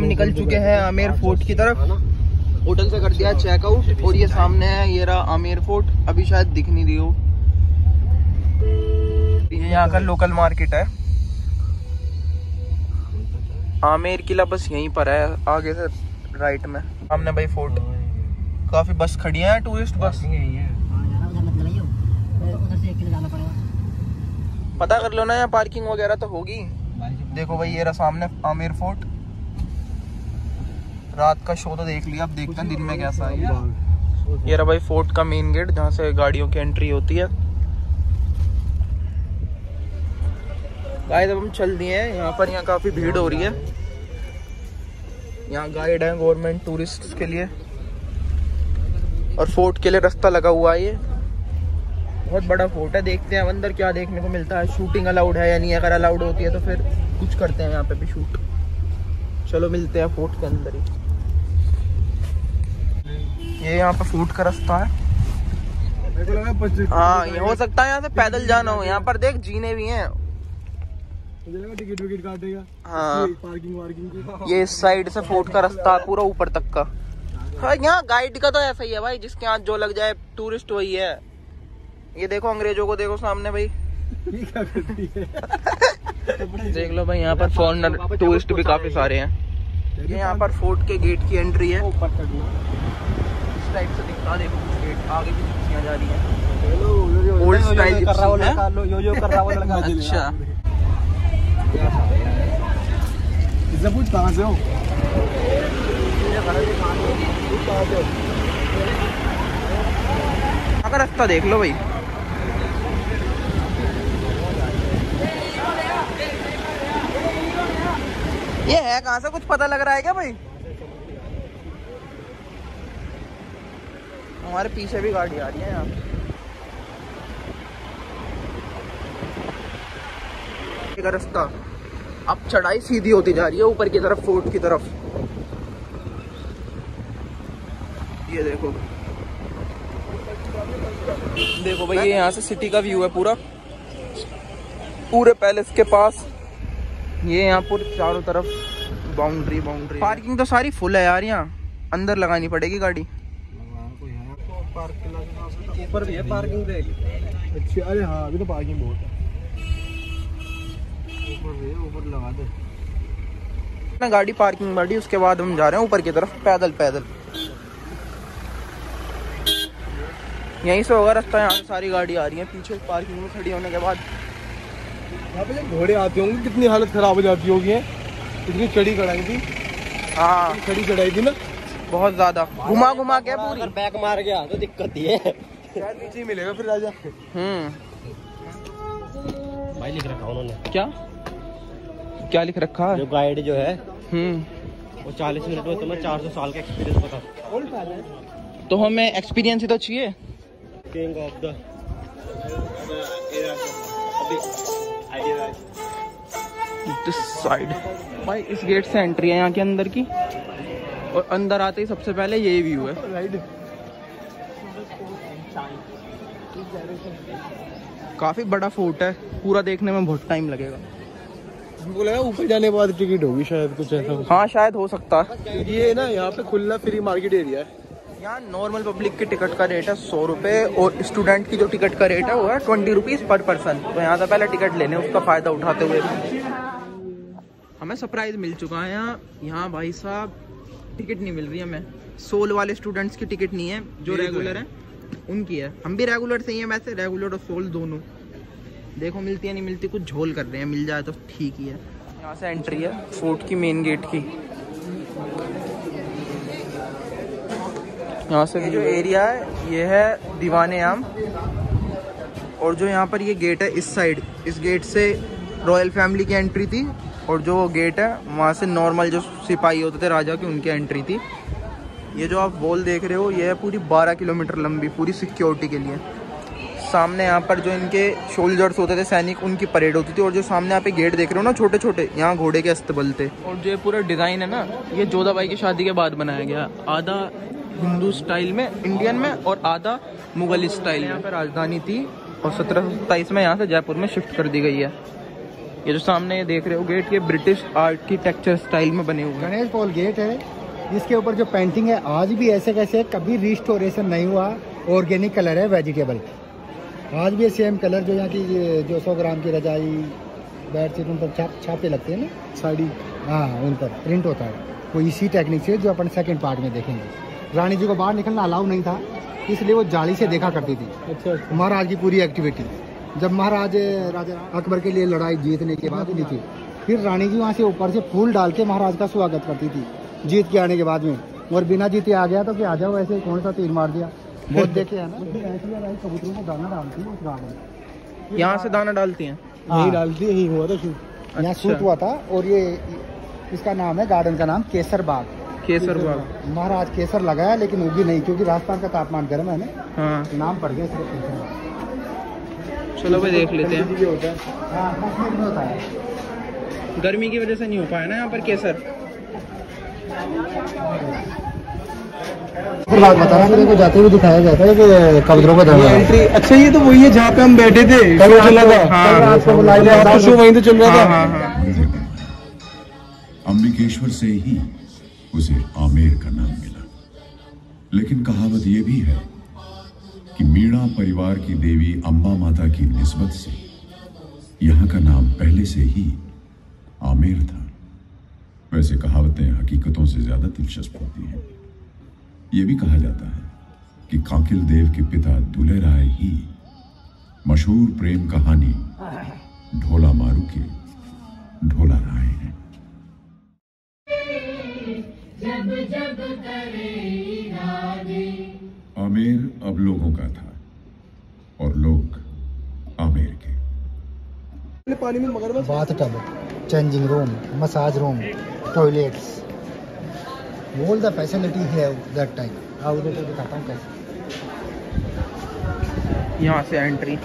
निकल चुके हैं आमेर फोर्ट की तरफ। होटल से कर दिया चेकआउट और ये सामने है, ये रहा आमेर फोर्ट। अभी शायद दिख नहीं रही हो, ये यहाँ का लोकल मार्केट है। आमेर किला बस यहीं पर है, आगे से राइट में। सामने भाई फोर्ट, काफी बस खड़ी है, टूरिस्ट बस। पता कर लो ना, यहाँ पार्किंग वगैरह तो होगी। देखो भाई ये रहा सामने आमेर फोर्ट। रात का शो तो देख लिया, अब देखते हैं दिन में कैसा है। ये रहा भाई फोर्ट का मेन गेट, जहाँ से गाड़ियों की एंट्री होती है। गाइस अब हम चल दिए हैं यहाँ पर। यहाँ काफी भीड़ हो रही है। यहाँ गाइड है गवर्नमेंट टूरिस्ट के लिए, और फोर्ट के लिए रास्ता लगा हुआ है। ये बहुत बड़ा फोर्ट है। देखते हैं अंदर क्या देखने को मिलता है। शूटिंग अलाउड है या नहीं, अगर अलाउड होती है तो फिर कुछ करते हैं यहाँ पे भी शूट। चलो मिलते हैं फोर्ट के अंदर ही। ये यहाँ पे फोर्ट का रास्ता है। हाँ ये हो सकता है यहाँ से पैदल जाना हो। यहाँ पर देख जीने भी हैं। टिकट विकेट काटेगा। हाँ पार्किंग ये इस साइड से फोर्ट का रास्ता पूरा ऊपर तक का। हाँ यहाँ गाइड का तो ऐसा ही है भाई, जिसके हाथ जो लग जाए टूरिस्ट वही है। ये देखो अंग्रेजों को देखो सामने भाई। क्या करती है? देख लो भाई यहाँ पर फॉरेनर टूरिस्ट भी काफी सारे हैं। ये यहाँ पर फोर्ट के गेट की एंट्री है। इस टाइप से दिखता, देखो गेट आगे भी कुर्सियां जा रही हैं। ओल्ड स्टाइल कर रहा है। अच्छा पूछ कहाँ से हो? अगर रास्ता देख लो भाई। ये है कहाँ से, कुछ पता लग रहा है क्या भाई? हमारे पीछे भी गाड़ी आ रही है यहाँ। का रास्ता अब चढ़ाई सीधी होती जा रही है ऊपर की तरफ, फोर्ट की तरफ। ये देखो देखो भाई, ये यहाँ से सिटी का व्यू है पूरा, पूरे पैलेस के पास। ये यहाँ पूरे चारों तरफ बाउंड्री। पार्किंग तो सारी फुल है यार, यहाँ अंदर लगानी पड़ेगी गाड़ी। ऊपर भी है पार्किंग देख। अच्छा अरे हाँ अभी तो पार्किंग बहुत है। ऊपर लगा दे ना गाड़ी, पार्किंग गाड़ी। उसके बाद हम जा रहे हैं ऊपर की तरफ पैदल। यहीं से होगा रास्ता। यहाँ से सारी गाड़ी आ रही है पीछे पार्किंग में खड़ी होने के बाद। यहाँ पे जब घोड़े आते होंगे कितनी हालत खराब हो जाती होगी। इतनी चढ़ी चढ़ाई थी। हाँ चढ़ी चढ़ाई थी ना बहुत ज्यादा, घुमा के पूरी। अगर बैक मार गया तो दिक्कत ही है। शायद नीचे ही मिलेगा फिर राजा। भाई लिख रखा उन्होंने। क्या लिख रखा है? जो गाइड जो है वो 40 मिनट में तुम्हें 400 साल का एक्सपीरियंस बता। तो हमें एक्सपीरियंस ही तो चाहिए। King of the this side भाई, इस गेट से एंट्री है यहाँ के अंदर की। और अंदर आते ही सबसे पहले यही व्यू है। काफी बड़ा फोर्ट है, पूरा देखने में बहुत टाइम लगेगा। हमको लगा ऊपर जाने के बाद टिकट होगी शायद, कुछ ऐसा। हाँ शायद हो सकता है। ये ना यहाँ पे खुला फ्री मार्केट एरिया है। यहाँ नॉर्मल पब्लिक की टिकट का रेट है 100 रुपये, और स्टूडेंट की जो टिकट का रेट है वो है 20 रुपीज़ पर पर्सन। तो यहाँ से पहले टिकट लेने, उसका फ़ायदा उठाते हुए हमें सरप्राइज मिल चुका है। यहाँ भाई साहब टिकट नहीं मिल रही है हमें। सोल वाले स्टूडेंट्स की टिकट नहीं है, जो रेगुलर है उनकी है। हम भी रेगुलर से ही हैं वैसे, रेगुलर और सोल दोनों। देखो मिलती है नहीं मिलती, कुछ झोल कर रहे हैं, मिल जाए तो ठीक ही है। यहाँ से एंट्री है फोर्ट की मेन गेट की। यहाँ से जो एरिया है ये है दीवाने आम, और जो यहाँ पर ये गेट है इस साइड, इस गेट से रॉयल फैमिली की एंट्री थी, और जो गेट है वहाँ से नॉर्मल जो सिपाही होते थे राजा की, उनकी एंट्री थी। ये जो आप वॉल देख रहे हो ये है पूरी 12 किलोमीटर लंबी, पूरी सिक्योरिटी के लिए। सामने यहाँ पर जो इनके शोल्जर्स होते थे सैनिक, उनकी परेड होती थी। और जो सामने यहाँ पे गेट देख रहे हो ना छोटे छोटे, यहाँ घोड़े के अस्तबल थे। और जो पूरा डिज़ाइन है ना, ये जोधाबाई की शादी के बाद बनाया गया। आधा हिंदू स्टाइल में, इंडियन में, और आधा मुगल स्टाइल में। यहाँ पर राजधानी थी और 1727 में यहाँ से जयपुर में शिफ्ट कर दी गई है। ये जो सामने देख रहे हो गेट, ये ब्रिटिश आर्किटेक्चर स्टाइल में बने हुए हैं। गणेश पॉल गेट है, इसके ऊपर जो पेंटिंग है आज भी ऐसे कैसे, कभी रिस्टोरेशन नहीं हुआ। ऑर्गेनिक कलर है, वेजिटेबल। आज भी सेम कलर जो यहाँ की जो 100 ग्राम की रजाई बेडशीट उन पर छापे लगते हैं ना, साड़ी, हाँ उन पर प्रिंट होता है। वो इसी टेक्निक से जो अपन सेकंड पार्ट में देखेंगे। रानी जी को बाहर निकलना अलाउ नहीं था, इसलिए वो जाली से देखा करती थी। अच्छा। महाराज की पूरी एक्टिविटी। जब महाराज राजा अकबर के लिए लड़ाई जीतने के बाद हुई थी, फिर रानी जी वहाँ से ऊपर से फूल डाल के महाराज का स्वागत करती थी जीत के आने के बाद में। और बिना जीते आ गया तो क्या आ जाओ, ऐसे कौन सा तीर मार दिया, बहुत देखे है ना। कबूतरों को दाना डालती है उस गार्डन, यहाँ से दाना डालती हैं। नहीं डालती, यही हुआ था शूट, यहाँ शूट हुआ था। और ये इसका नाम है, गार्डन का नाम केसर बाग। केसर बाग। महाराज केसर लगाया लेकिन उगी नहीं, क्योंकि राजस्थान का तापमान गर्म है ना। हाँ। नाम पड़ गया सिर्फ केसर बाग। चलो भाई देख लेते हैं। हाँ, कश्मीर में होता है। गर्मी की वजह से नहीं हो पाया ना यहाँ पर केसर। फिर बात बता रहा हूँ, जाते हुए दिखाया जाता है कि कबूतरों का दरवाजा एंट्री। अच्छा, ये तो वही है जहाँ पे हम बैठे थे, कल चल रहा था। हाँ, शो वहीं तो चल रहा था। हाँ, हाँ। अंबिकेश्वर से ही उसे आमेर का नाम मिला। लेकिन कहावत यह भी है कि मीणा परिवार की देवी अम्बा माता की निस्बत से यहाँ का नाम पहले से ही आमेर था। वैसे कहावतें हकीकतों से ज्यादा दिलचस्प होती हैं। ये भी कहा जाता है कि कांकिल देव के पिता दुले राय ही मशहूर प्रेम कहानी ढोला मारू के ढोला राय हैं। आमेर अब लोगों का था और लोग आमेर के। पानी में मगरमच्छ, bathtub, changing room, massage room, toilets, all the facility है दैट टाइम। आओ उधर से दिखाता हूँ कैसे। यहाँ से एंट्री।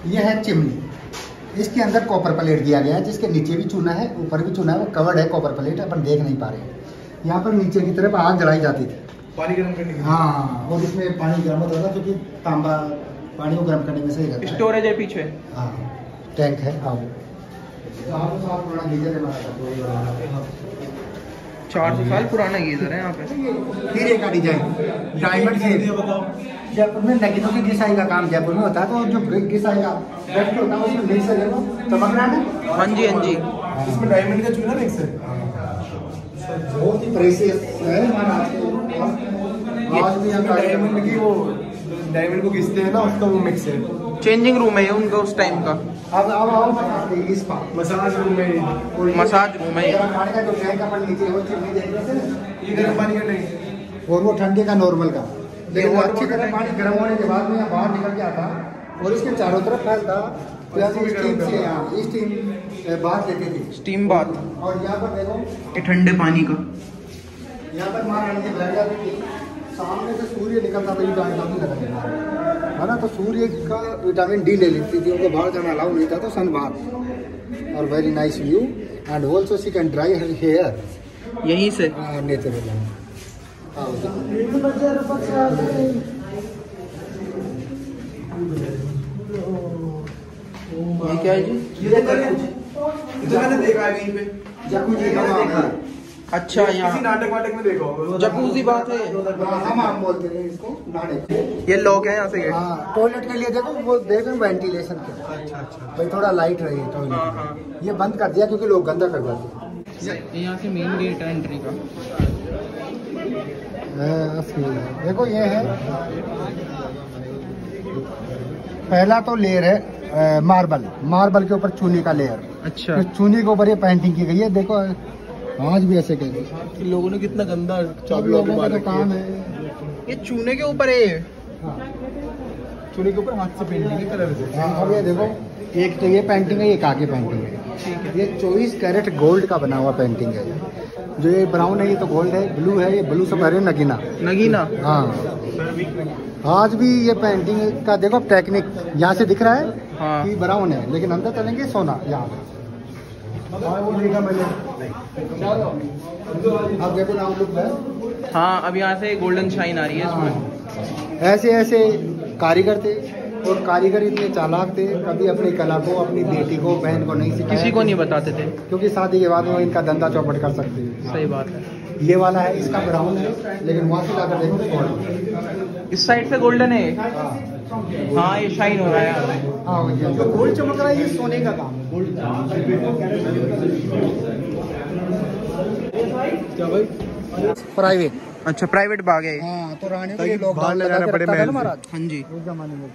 यह है चिमनी। इसके अंदर कॉपर प्लेट दिया गया है, जिसके नीचे भी चूना है, ऊपर भी चूना है। वो कवर्ड है कॉपर प्लेट, अपन देख नहीं पा रहे हैं। यहाँ पर नीचे की तरफ आग जलाई जाती थी पानी गर्म करने के लिए। हाँ, और इसमें पानी गर्म होता था क्योंकि तांबा पानी को गर्म करने में सही रहता है। स्टोरेज है पीछे। हाँ, टैंक है। हाँ, 400 साल पुराना गीजर है यहाँ पे। फिर एक का डिजाइन डायमंड से। जयपुर में नगीनों की घिसाई का काम जयपुर में होता है, तो जो घिसाई का बेस्ट होता है उसमें मिक्स है। चमक रहा है। हाँ जी, हाँ जी। इसमें डायमंड का चूना मिक्स है। बहुत ही प्रेशियस है हमारा। आज भी हम डायमंड की वो डायमंड को घिसते हैं ना, उसका वो मिक्स है। चेंजिंग रूम है ये उनका उस टाइम का। अब इस मसाज रूम में, मसाज रूम है। पानी का जो टैंक अपन नीचे वो चिमनी देख रहे थे, ये गर्म पानी का टैंक और वो ठंडे का नॉर्मल का। लेकिन वो अच्छी तरह पानी गर्म होने के बाद में यहाँ बाहर निकल के आता और इसके चारों तरफ फैलता। तो यहाँ से स्टीम से यहाँ स्टीम बात लेते थे, स्टीम बात। और यहाँ पर देखो ये ठंडे पानी का। यहाँ पर महारानी जी बैठ जाती थी। सामने से सूर्य निकलता था, विटामिन लगा है ना, तो सूर्य का विटामिन डी ले लेती थी। उनको बाहर जाना अलाउ नहीं था, तो सन बाथ। और very nice view and also she can dry her hair यहीं से। नेचुरल। ये क्या है जी? ये तो मैंने देखा है कहीं पे। जकूजी का देखा। अच्छा, किसी यहाँ नाटक वाटक में देखा होगा। जकूजी बात है। हम बोलते हैं इसको नाटक। ये लॉक है यहाँ से गेट। हाँ, टॉयलेट के लिए देखो वो देखो वेंटिलेशन के। अच्छा। भाई थोड़ा लाइट रही टॉयलेट। हाँ। ये बंद कर दिया क्योंकि लोग गंदा कर जाते हैं। यहाँ से मेन गेट है एंट्री का। देखो ये है पहला तो लेयर है मार्बल के ऊपर चूनी का लेयर। अच्छा। तो चूनी के ऊपर ये पेंटिंग की गई है। देखो आज भी ऐसे कहते लोगों ने कितना गंदा सब लोगों का तो काम है। ये चूने के ऊपर है। हाँ। चूने के ऊपर हाथ से पेंटिंग है कलर से। हाँ, अब ये देखो, एक तो ये पेंटिंग है, एक आगे पेंटिंग है। ये 24 कैरेट गोल्ड का बना हुआ पेंटिंग है। जो ये ब्राउन है ये तो गोल्ड है, ब्लू है, ये ब्लू से भरे नगीना। हाँ, आज भी ये पेंटिंग का देखो टेक्निक यहाँ से दिख रहा है। हाँ। कि ब्राउन है, लेकिन अंदर चलेंगे सोना। यहाँ वो देखा मैंने। अब देखो नाम लुक है। हाँ, अब यहाँ से गोल्डन शाइन आ रही है इसमें। ऐसे ऐसे कारीगर थे और कारीगर इतने चालाक थे, कभी अपनी कला को अपनी बेटी को बहन को नहीं सिखाया, किसी को नहीं बताते थे, क्योंकि शादी के बाद वो इनका धंधा चौपट कर सकते हैं। सही बात है। ये वाला है, इसका ब्राउन है, लेकिन वहाँ से लाकर देखो गोल्ड। इस साइड से गोल्डन है। हाँ ये शाइन हो रहा है। हाँ जो गोल्ड चमक रहा है ये सोने का काम है। गोल्ड क्या भाई? प्राइवेट। अच्छा प्राइवेट बाग है। हाँ तो रानी को लोग बाहर ले जाना पड़े महल से। हाँ जी उस जमाने में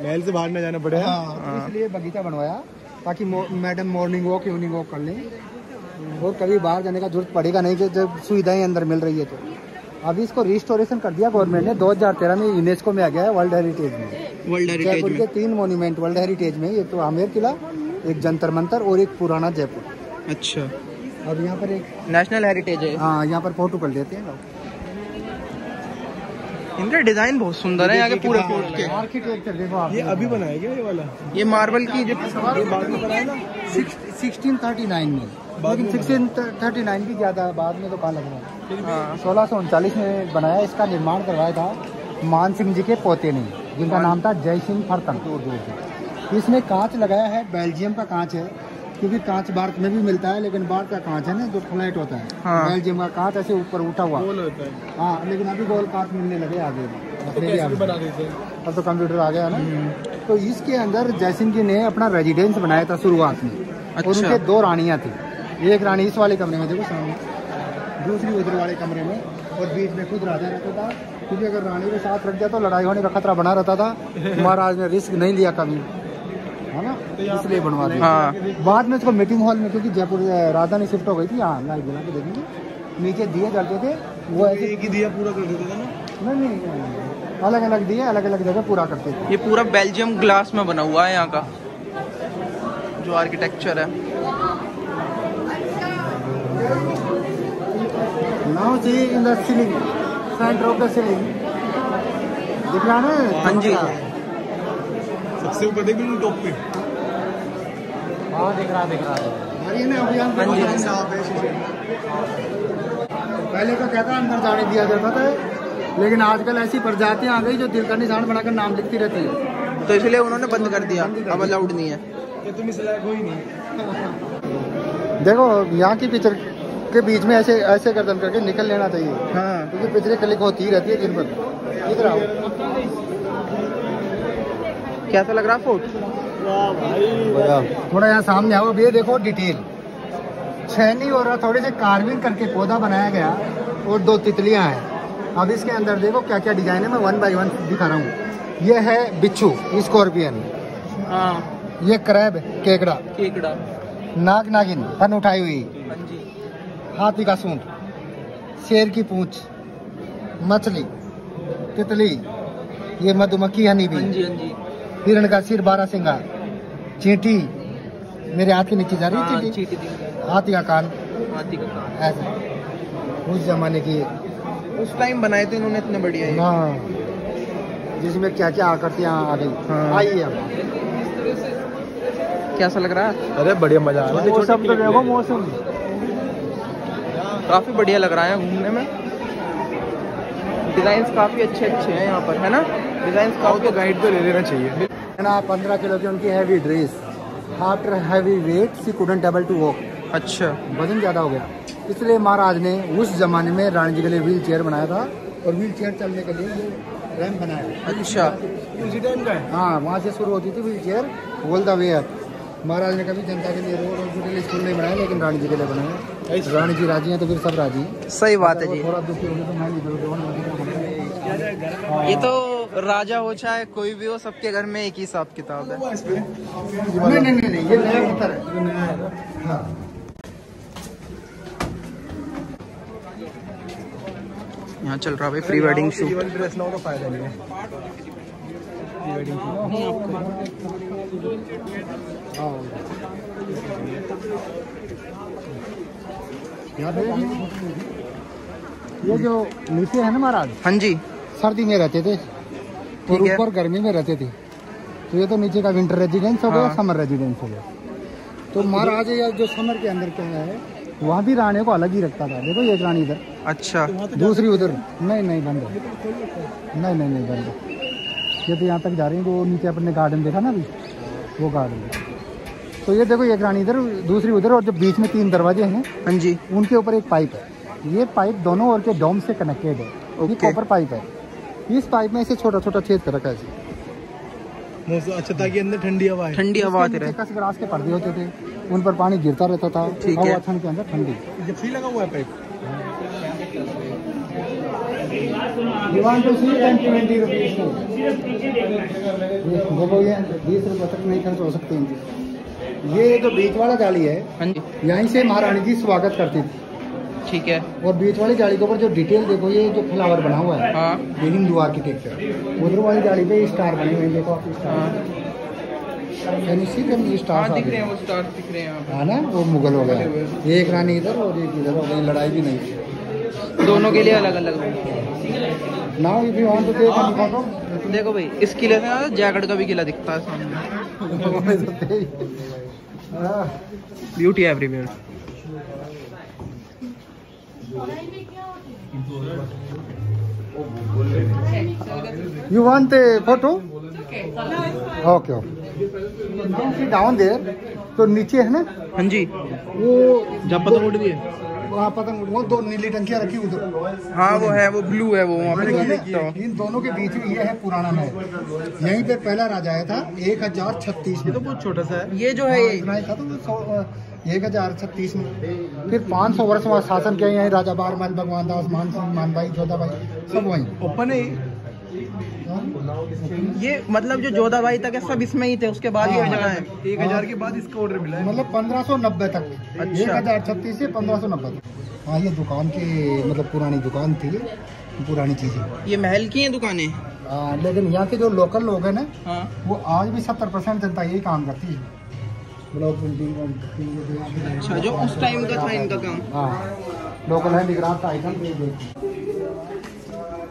महल से बाहर न जाना पड़े। हाँ इसलिए बगीचा बनवाया ताकि madam morning walk evening walk कर लें और कभी बाहर जाने का जरूरत पड़ेगा नहीं, जब सुविधाएं अंदर मिल रही है। तो अभी इसको रिस्टोरेशन कर दिया गवर्नमेंट ने, 2013 में यूनेस्को में आ गया है वर्ल्ड हेरिटेज में। वर्ल्ड हेरिटेज जयपुर में के 3 मॉन्यूमेंट वर्ल्ड हेरिटेज में, एक तो आमेर किला, एक जंतर मंतर और एक पुराना जयपुर। अच्छा अब यहाँ पर एक नेशनल हेरिटेज है। हाँ यहाँ पर फोटो कर लेते हैं लोग। इनका डिजाइन बहुत सुंदर है यहाँ के पूरे फोर्ट के। आर्किटेक्चर देखो आप, ये अभी बनाया गया ये वाला? ये मार्बल की जो ये बाद में बनाया ना 1639 में, लेकिन 1639 की ज्यादा बाद में तो कहाँ लग रहा है। हाँ 1639 में बनाया। इसका निर्माण करवाया था मान सिंह जी के पोते ने, जिनका नाम था जय सिंह फरतन। इसमें कांच लगाया है, बेल्जियम का कांच है, क्योंकि कांच भारत में भी मिलता है, लेकिन भारत का कांच है ना जो फ्लैट होता है। हाँ। बेल्जियम का कांच ऐसे ऊपर उठा हुआ गोल होता है। हाँ, लेकिन अभी गोल कांच मिलने लगे आगे, तो कैसे भी बना देते हैं। अब तो कंप्यूटर आ गया ना। तो इसके अंदर जयसिंह जी ने अपना रेजिडेंस बनाया था शुरुआत में। अच्छा। और उनके 2 रानियां थी, एक रानी इस वाले कमरे में देखो सामने, दूसरी उधर वाले कमरे में, और बीच में खुद राजा रहता था, क्योंकि अगर रानी के साथ रख दिया तो लड़ाई होने का खतरा बना रहता था। महाराज ने रिस्क नहीं लिया कभी, है ना, इसलिए बनवा दिया। हाँ बाद में इसको मीटिंग हॉल में, क्योंकि जयपुर राजधानी शिफ्ट हो गई थी, यहाँ लाइट जला के देखेंगे, नीचे दिए जलते थे वो ऐसे, एक ही दिया पूरा कर देते थे ना? नहीं अलग अलग दिए अलग अलग जगह पूरा करते थे। ये पूरा बेल्जियम ग्लास में बना हुआ है यहाँ का जो आर्किटेक्चर है। Now see in the ceiling, centre of the ceiling दिख रहा है ना? हाँ जी सबसे ऊपर देख बिल्कुल टॉप पे। हाँ दिख रहा है। हाँ जी पहले तो कहता अंदर जाने दिया जाता था, लेकिन आजकल ऐसी प्रजातियां आ गई जो दिल का निशान बनाकर नाम लिखती रहती है, तो इसलिए उन्होंने बंद कर दिया, अब अलाउड नहीं है। ये तुम इस लायक हो ही नहीं। देखो यहाँ की पिक्चर के बीच में ऐसे ऐसे गर्दन करके निकल लेना चाहिए। हाँ क्योंकि पिक्चरें क्लिक होती ही रहती है दिन भर। इधर आओ, कैसा लग रहा है फोर्ट? थोड़ा यहाँ सामने आओ, ये देखो डिटेल छेनी हो रहा, थोड़े से कार्विंग करके पौधा बनाया गया और 2 तितलियां हैं। अब इसके अंदर देखो क्या क्या डिजाइन है, मैं 1 बाय 1 दिखा रहा हूँ। ये है बिच्छू स्कॉर्पियन, हाँ ये क्रैब केकड़ा, केकड़ा, नाग नागिन फन उठाई हुई, हाँ जी, हाथी का सूंड, शेर की पूंछ, मछली, तितली, ये मधुमक्खी हनी हाँ भी, जी, हाँ जी, हिरण का सिर 12 सिंगा, चींटी मेरे हाथ के नीचे जा रही हाँ, है, चींटी दिख रहा है, हाथी का कान, हाथी का कान। ऐसा उस जमाने की। उस टाइम बनाए थे इन्होंने इतने बढ़िया ये। हाँ जिसमें क्या क्या आकृतियाँ आ गई। हाँ। आइए अब कैसा लग रहा है? अरे बढ़िया मजा आ रहा है। मौसम तो देखो, मौसम काफी बढ़िया लग रहा है घूमने में। डिजाइन्स काफी अच्छे अच्छे हैं यहाँ पर, है ना? डिजाइन्स काफी गाइड तो ले लेना चाहिए है ना। 15 किलो की उनकी heavy dress, after heavy weight she couldn't able to walk. अच्छा, वजन ज्यादा हो गया, इसलिए महाराज ने उस जमाने में रानी जी के लिए व्हील चेयर बनाया था, और व्हील चेयर चलने के लिए ये रैंप बनाया। अच्छा, उसी टाइम का है। हाँ वहाँ से शुरू होती थी wheelchair all the way up. महाराज ने कभी जनता के लिए रोड हॉस्पिटल स्कूल नहीं बनाया, लेकिन रानी जी के लिए बनाया। रानी जी राजी हैं तो फिर सब राजी हैं। सही बात है जी। थोड़ा दुखी होगी तो मैं ये तो राजा हो चाहे कोई भी हो, सबके घर में एक ही हिसाब किताब है। नहीं ये नया पत्थर है। हाँ यहाँ चल रहा भाई प्री वेडिंग शूट। ड्रेस ना हो तो फायदा नहीं है। प्री वेडिंग ये जो नीचे है ना महाराज, हाँ जी, सर्दी में रहते थे और ठीक है। ऊपर गर्मी में रहते थे, तो ये तो नीचे का विंटर रेजिडेंस हो गया, हाँ। समर रेजिडेंस हो गया। तो महाराज ये जो समर के अंदर क्या है, वहाँ भी रानी को अलग ही रखता था। देखो ये रानी इधर, अच्छा, दूसरी उधर। नहीं बंद है, नहीं बंद है। ये तो यहाँ तक जा रही है, वो नीचे अपने गार्डन देखा ना अभी, वो गार्डन। तो ये देखो, एक रानी इधर, दूसरी उधर, और जो बीच में 3 दरवाजे हैं, हाँ जी, उनके ऊपर एक पाइप है। ये पाइप दोनों ओर के डोम से कनेक्टेड है। ये कॉपर पाइप है। इस पाइप में ऐसे छोटा छोटा छेद कर रखा है ऐसे। अच्छा, ताकि अंदर ठंडी हवा है। ठंडी हवा आती रहे। ग्रास के पर्दे होते थे, उन पर पानी गिरता रहता था। ठीक है। ठंड के अंदर ठंडी। ये फ्री लगा हुआ है pipe. You want to see 10 to 20 rupees को? देखो, ये 20 रुपये तक नहीं खर्च हो सकते इनकी। ये जो बीच वाला जाली है, हाँ जी, यहीं से महारानी जी स्वागत करती थी। ठीक है। और बीच वाली जाली के ऊपर जो डिटेल देखो, ये जो फ्लावर बना हुआ है, हाँ, ये हिंदू आर्किटेक्चर। उधर वाली जाली पे स्टार बने हुए हैं, देखो आप स्टार। स्टार दिख रहे हैं, वो स्टार दिख रहे हैं हाँ ना, वो मुगल हो गया। एक रानी इधर और एक इधर हो गई, लड़ाई भी नहीं। दोनों के लिए अलग अलग। Now if you want to take any photo, देखो भाई, इस किले से ना जैकेट का भी किला दिखता है सामने। Beauty everywhere. You want a photo? Okay. Down there, तो नीचे है ना, हाँ जी, वो जब पतंग उड़ रही है, वहाँ पतंग, वो 2 नीली टंकियाँ रखी उधर। हाँ वो है, वो ब्लू है, वो वहाँ पे। इन दोनों के बीच में ये है पुराना महल। यहीं पे पहला राजा आया था 1036 में। तो बहुत छोटा सा है। ये जो है, ये इतना ही था, तो 1036 में। फिर 500 वर्ष वहाँ शासन किया। यहीं राजा बारमल, भगवान दास, मान सिंह, मानभाई, जोधाबाई सब वहीं। ओपन है ये मतलब जो जोधाबाई तक है सब इसमें ही थे, उसके बाद ये जगह है। 1000 के बाद इसका ऑर्डर मिला है, मतलब 1590 तक। अच्छा। 1036 से 1590 तक। हाँ, ये दुकान की मतलब पुरानी दुकान थी, पुरानी चीजें। ये महल की हैं दुकानें। लेकिन यहाँ के जो लोकल लोग हैं ना, हाँ, वो आज भी 70% जनता यही काम करती है। Block printing. अच्छा, जो उस टाइम का था इनका काम। हाँ, लोकल हैंडीक्राफ्ट आइटम।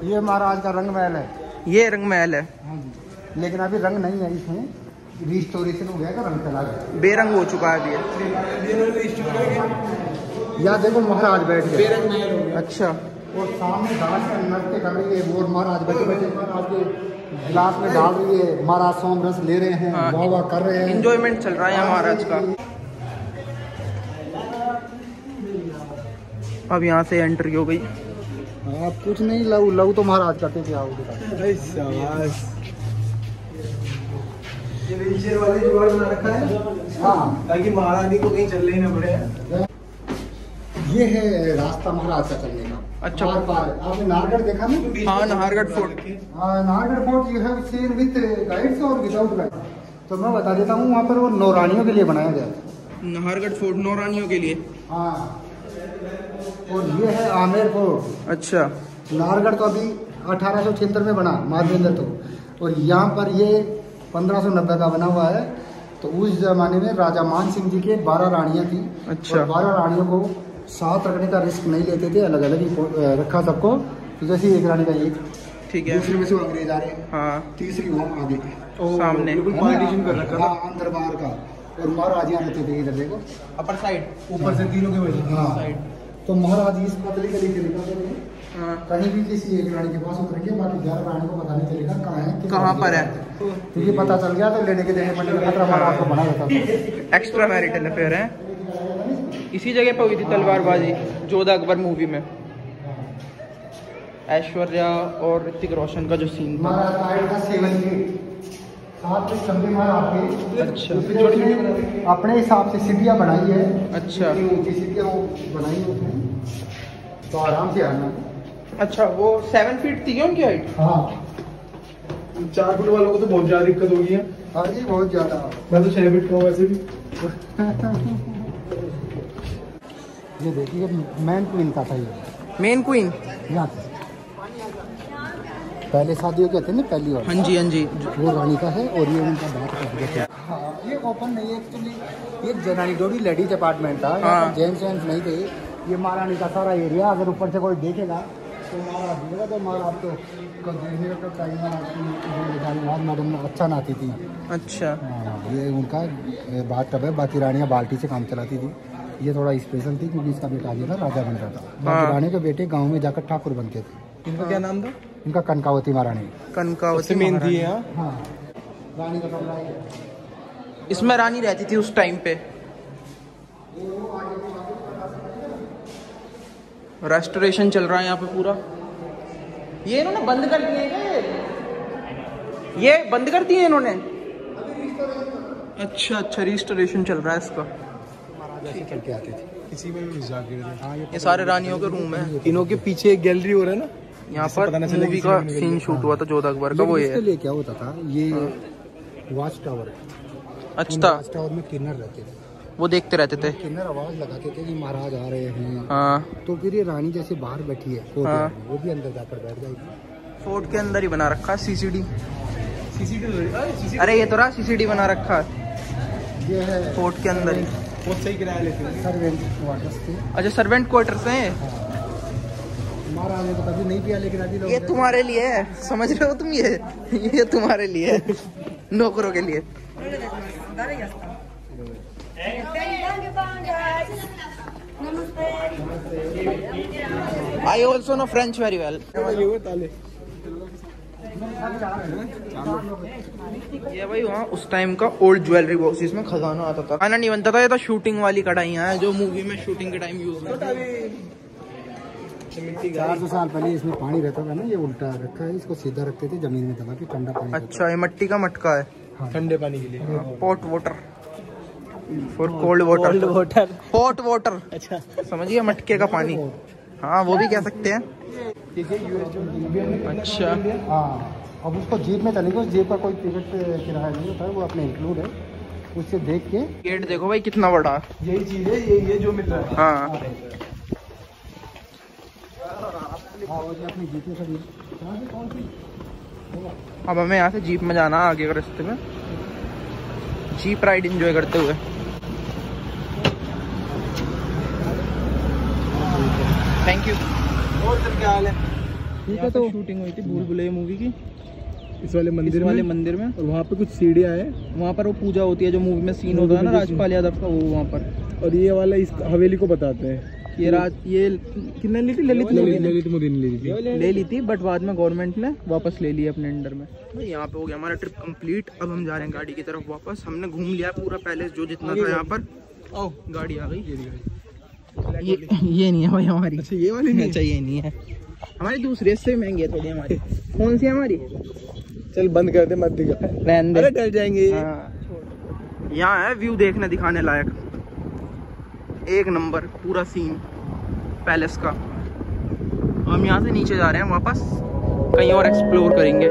ये महाराज का रंग महल है। ये रंग महल है। हाँ जी, लेकिन अभी रंग नहीं है, इसमें रिस्टोरेशन हो गया, का रंग चला गया, बेरंग हो चुका है अभी। या देखो महाराज बैठ गए। अच्छा, और सामने दास का नृत्य कर रही है, वो महाराज बैठे बैठे महाराज के गिलास में डाल रही है, महाराज सोम रस ले रहे हैं, हाँ, वाह वाह कर रहे हैं। एंजॉयमेंट चल रहा है यहाँ महाराज का। अब यहाँ से एंट्री हो गई। आप कुछ नहीं, लव तो महाराज करते थे। आओ ये व्हीलचेयर वाले जुगाड़ बना रखा है, हाँ, ताकि महारानी को कहीं चलने ही ना पड़े। ये है रास्ता महाराज का चलने का। अच्छा। पार पार आपने नाहरगढ़ देखा ना? हाँ, Nahargarh fort. Nahargarh fort you have seen with guides और विदाउट गाइड। तो मैं बता देता हूँ, वहाँ पर वो नौरानियों के लिए बनाया गया था। नाहरगढ़ फोर्ट नौरानियों के लिए। हाँ, और ये है आमेर फोर्ट। अच्छा, नाहरगढ़ तो अभी 1876 में बना, माधवेंद्र तो। और यहाँ पर ये 1590 का बना हुआ है। तो उस जमाने में राजा मान सिंह जी के 12 रानियाँ थी। अच्छा। और 12 रानियों को साथ रखने का रिस्क नहीं लेते थे, अलग अलग ही रखा सबको। तो जैसे एक रानी का एक, ठीक है। दूसरे में से वो अंग्रेज आ रहे हैं, हाँ, तीसरी वो आगे सामने। बिल्कुल पार्टीशन कर रखा था। अंदर बाहर का। और महाराज यहाँ रहते थे, इधर देखो अपर साइड। ऊपर से तीनों के वजह। हाँ। साइड। तो महाराज इस पतली गली से निकलते थे, हाँ, कहीं भी किसी एक रानी के पास उतरेंगे, बाकी 11 रानी को पता नहीं चलेगा कहाँ है, कहाँ पर है। क्योंकि पता चल गया तो लेने के देने पड़ने का खतरा महाराज को बना रहता था। एक्स्ट्रा मैरिटल अफेयर है। इसी जगह पे हुई थी तलवारबाजी जोधा अकबर मूवी में, ऐश्वर्या और ऋतिक रोशन का जो सीन था। महाराज का आया था 7 गेट, 7 चंदे महाराज के। अच्छा। उसने अपने हिसाब से सीढ़ियाँ बनाई है। अच्छा। इतनी ऊंची सीढ़ियाँ वो बनाई है उसने, तो आराम से आना। अच्छा, वो 7 फीट थी क्या उनकी हाइट? हाँ, 4 फुट वालों को तो बहुत ज्यादा दिक्कत होगी है। हाँ जी, बहुत ज्यादा। मैं तो 6 फीट का हूँ वैसे भी। ये देखिए, मैन क्वीन का था ये। Main queen. यहाँ से पहले शादियों के थे ना, पहली बार। हाँ जी, हाँ जी। वो रानी का है और ये उनका बात का। हाँ, ये ओपन नहीं है एक्चुअली, ये जनानी डोरी लेडीज अपार्टमेंट था। हाँ। जेंट्स वेंट्स नहीं थे। ये महारानी का सारा एरिया, अगर ऊपर से कोई देखेगा तो महाराज देखेगा, तो महाराज तो देखने का टाइम मैडम अच्छा नहाती थी। अच्छा। हाँ, ये उनका बात टब है। बाकी रानियाँ बाल्टी से काम चलाती थी। ये थोड़ा स्पेशल थी क्योंकि इसका बेटा आगे था राजा बन रहा था। बाकी रानी के बेटे गाँव में जाकर ठाकुर बनते थे। इनका क्या नाम था? इनका कनकावती महारानी। कनकावती मेन थी। हाँ, रानी का कमरा है। इसमें रानी रहती थी उस टाइम पे। रेस्टोरेशन चल रहा है यहाँ पे पूरा। ये इन्होंने बंद कर दिए हैं, ये बंद कर दिए इन्होंने। अच्छा अच्छा, रिस्टोरेशन चल रहा है इसका। जैसे चल के आते थे इसी में भी जाके। हाँ, ये सारे रानियों के रूम है। इनों के पीछे एक गैलरी हो रहा है ना, यहाँ पर मूवी का सीन शूट हुआ था जोधा अकबर का, वो ये इसके लिए क्या होता था, ये वॉच टावर है। अच्छा, वॉच टावर में किन्नर रहते थे, वो देखते रहते थे। किन्नर आवाज लगाते थे कि महाराज आ रहे हैं। हाँ, तो फिर ये रानी जैसे बाहर बैठी है कोर्ट हाँ। में, वो भी अंदर जाकर बैठ जाएगी। फोर्ट के अंदर ही बना रखा है सीसीडी। अरे ये तो रहा सीसीडी बना रखा है ये है फोर्ट के अंदर ही। बहुत सही किराया लेते हैं। सर्वेंट क्वार्टर्स थे। अच्छा, सर्वेंट क्वार्टर्स हैं। महाराज ने तो कभी नहीं पिया, लेकिन अभी लोग ये तुम्हारे लिए है, समझ रहे हो तुम? ये तुम्हारे लिए है, नौकरों के लिए। I also know French very well. ये भाई वहाँ उस टाइम का ओल्ड ज्वेलरी बॉक्स, इसमें खजाना आता था। खाना नहीं बनता था, ये तो शूटिंग वाली कढ़ाइयाँ हैं जो मूवी में शूटिंग के टाइम यूज होती है। 400 साल पहले इसमें पानी रहता था ना, ये उल्टा रखा है, इसको सीधा रखते थे जमीन में दबा के, ठंडा पानी। अच्छा, ये मिट्टी का मटका है। हाँ। ठंडे पानी के लिए। Pot water for cold water. Pot water, अच्छा, समझिए, मटके का पानी। हाँ, वो भी कह सकते हैं। अच्छा, हाँ, अब उसको जीप में चलेंगे, उस जीप का कोई टिकट किराया नहीं होता है, वो अपने इंक्लूड है। उससे देख के गेट देखो भाई कितना बड़ा है। यही चीज है, ये जो मिल रहा है। हाँ, अपनी जीप में खड़ी। अब हमें यहाँ से जीप में जाना आगे के रास्ते में, जीप राइड एंजॉय करते हुए। Thank you. और सर क्या हाल है? ठीक है, तो शूटिंग हुई थी भूल भुलैया मूवी की इस वाले मंदिर में। और वहाँ पे कुछ सीढ़ियाँ हैं, वहाँ पर वो पूजा होती है जो मूवी में सीन होता है ना राजपाल यादव का, वो वहाँ पर। और ये वाला इस हवेली को बताते हैं। ये कितने ली थी? ललित मोदी ने ले ली थी, बट बाद में गवर्नमेंट ने वापस ले लिया अपने अंडर में। भाई यहाँ पे हो गया हमारा ट्रिप कंप्लीट। अब हम जा रहे हैं गाड़ी की तरफ वापस। हमने घूम लिया पूरा पैलेस जो जितना था यहाँ पर। ओ, गाड़ी आ गई। ये नहीं है भाई हमारी। अच्छा, ये वाली नहीं? अच्छा, ये नहीं है हमारी, दूसरी इससे महंगी है थोड़ी हमारी। कौन सी है हमारी? चल बंद कर दे, मत दिखा। रहने दे। अरे डर जाएंगे। यहाँ है व्यू देखने दिखाने लायक, एक नंबर पूरा सीन पैलेस का। हम यहाँ से नीचे जा रहे हैं वापस, कहीं और एक्सप्लोर करेंगे।